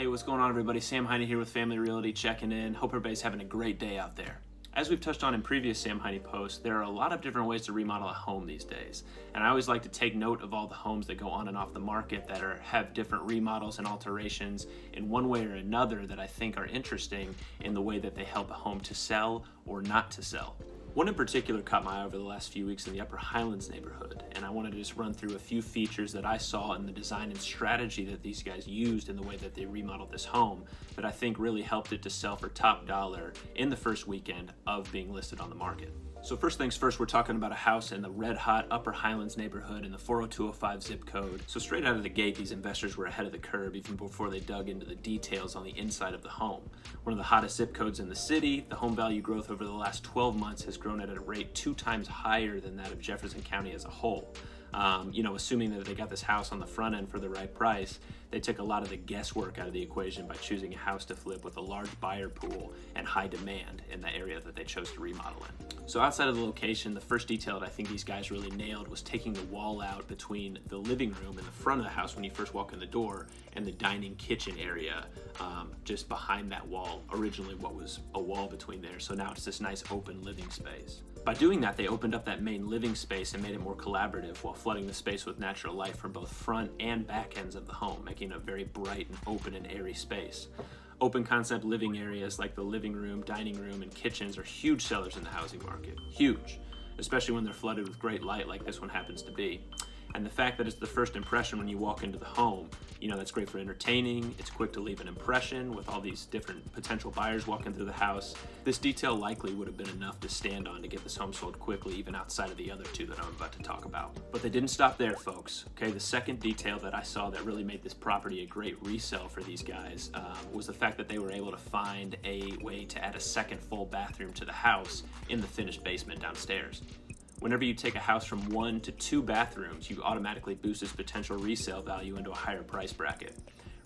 Hey, what's going on, everybody? Sam Heine here with Family Realty checking in. Hope everybody's having a great day out there. As we've touched on in previous Sam Heine posts, there are a lot of different ways to remodel a home these days. And I always like to take note of all the homes that go on and off the market that have different remodels and alterations in one way or another that I think are interesting in the way that they help a home to sell or not to sell. One in particular caught my eye over the last few weeks in the Upper Highlands neighborhood, and I wanted to just run through a few features that I saw in the design and strategy that these guys used in the way that they remodeled this home that I think really helped it to sell for top dollar in the first weekend of being listed on the market. So first things first, we're talking about a house in the red-hot Upper Highlands neighborhood in the 40205 zip code. So straight out of the gate, these investors were ahead of the curve even before they dug into the details on the inside of the home. One of the hottest zip codes in the city, the home value growth over the last 12 months has grown at a rate 2 times higher than that of Jefferson County as a whole. Assuming that they got this house on the front end for the right price, they took a lot of the guesswork out of the equation by choosing a house to flip with a large buyer pool and high demand in the area that they chose to remodel in. So outside of the location, the first detail that I think these guys really nailed was taking the wall out between the living room in the front of the house when you first walk in the door and the dining kitchen area just behind that wall. Originally what was a wall between there, so now it's this nice open living space. By doing that, they opened up that main living space and made it more collaborative while flooding the space with natural light from both front and back ends of the home, making it a very bright and open and airy space. Open concept living areas like the living room, dining room, and kitchens are huge sellers in the housing market. Huge, especially when they're flooded with great light like this one happens to be. And the fact that it's the first impression when you walk into the home, that's great for entertaining. It's quick to leave an impression with all these different potential buyers walking through the house. This detail likely would have been enough to stand on to get this home sold quickly, even outside of the other two that I'm about to talk about. But they didn't stop there, folks. Okay, the second detail that I saw that really made this property a great resale for these guys was the fact that they were able to find a way to add a second full bathroom to the house in the finished basement downstairs. Whenever you take a house from 1 to 2 bathrooms, you automatically boost its potential resale value into a higher price bracket.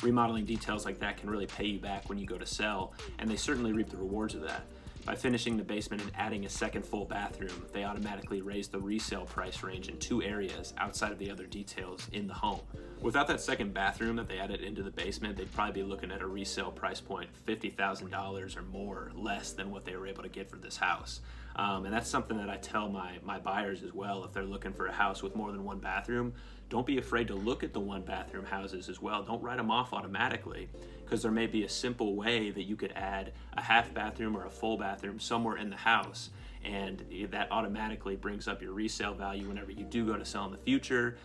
Remodeling details like that can really pay you back when you go to sell, and they certainly reap the rewards of that. By finishing the basement and adding a second full bathroom, they automatically raise the resale price range in 2 areas outside of the other details in the home. Without that second bathroom that they added into the basement, they'd probably be looking at a resale price point $50,000 or more less than what they were able to get for this house. And that's something that I tell my buyers as well. If they're looking for a house with more than 1 bathroom, don't be afraid to look at the 1 bathroom houses as well. Don't write them off automatically, because there may be a simple way that you could add a half bathroom or a full bathroom somewhere in the house, and that automatically brings up your resale value whenever you do go to sell in the future.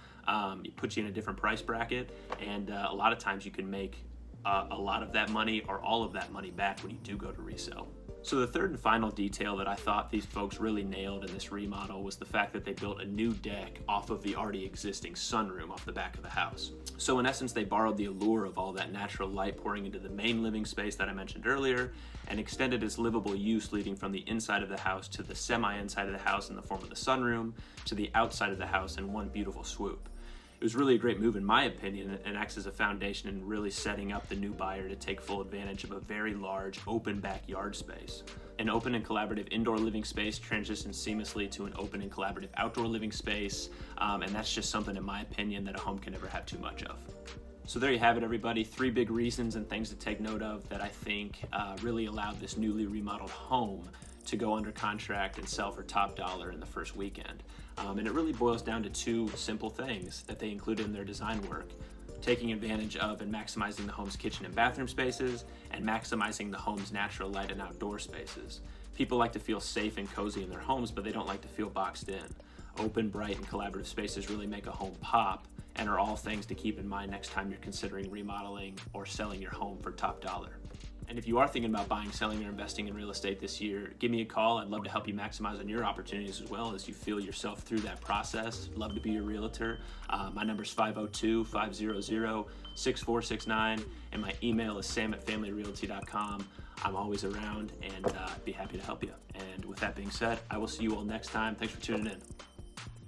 It puts you in a different price bracket, and a lot of times you can make a lot of that money or all of that money back when you do go to resell. So the third and final detail that I thought these folks really nailed in this remodel was the fact that they built a new deck off of the already existing sunroom off the back of the house. So in essence, they borrowed the allure of all that natural light pouring into the main living space that I mentioned earlier and extended its livable use leading from the inside of the house to the semi-inside of the house in the form of the sunroom to the outside of the house in one beautiful swoop. It was really a great move in my opinion, and acts as a foundation in really setting up the new buyer to take full advantage of a very large open backyard space. An open and collaborative indoor living space transitions seamlessly to an open and collaborative outdoor living space, and that's just something in my opinion that a home can never have too much of. So there you have it, everybody. 3 big reasons and things to take note of that I think really allowed this newly remodeled home to go under contract and sell for top dollar in the first weekend. And it really boils down to 2 simple things that they included in their design work: taking advantage of and maximizing the home's kitchen and bathroom spaces, and maximizing the home's natural light and outdoor spaces. People like to feel safe and cozy in their homes, but they don't like to feel boxed in. Open, bright, and collaborative spaces really make a home pop, and are all things to keep in mind next time you're considering remodeling or selling your home for top dollar. And if you are thinking about buying, selling, or investing in real estate this year, give me a call. I'd love to help you maximize on your opportunities as well as you feel yourself through that process. Love to be your realtor. My number is 502-500-6469, and my email is sam@familyrealty.com. I'm always around, and I'd be happy to help you. And with that being said, I will see you all next time. Thanks for tuning in.